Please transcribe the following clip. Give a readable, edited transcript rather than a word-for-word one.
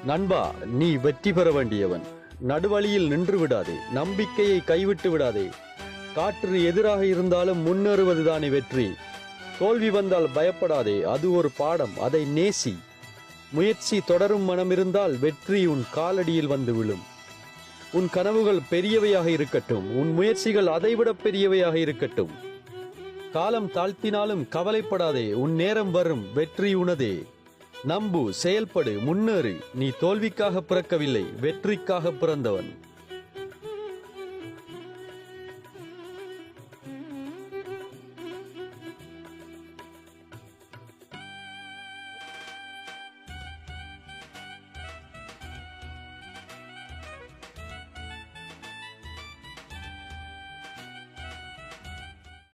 நண்பா, நீ வெற்றி பெற வேண்டியவன். நடுவழியில் நின்று விடாதே, நம்பிக்கையை கைவிட்டு விடாதே. காற்று எதிராக இருந்தாலும் முன்னேறுவதுதானே வெற்றி. தோல்வி வந்தால் பயப்படாதே, அது ஒரு பாடம், அதை நேசி. முயற்சி தொடரும் மனம் இருந்தால் வெற்றி உன் காலடியில் வந்து விழும். உன் கனவுகள் பெரியவையாக இருக்கட்டும், உன் முயற்சிகள் அதைவிட பெரியவையாக இருக்கட்டும். காலம் தாழ்த்தினாலும் கவலைப்படாதே, உன் நேரம் வரும், வெற்றி உனதே. நம்பு, செயல்படு, முன்னேறு. நீ தோல்விக்காக பிறக்கவில்லை, வெற்றிக்காக பிறந்தவன்.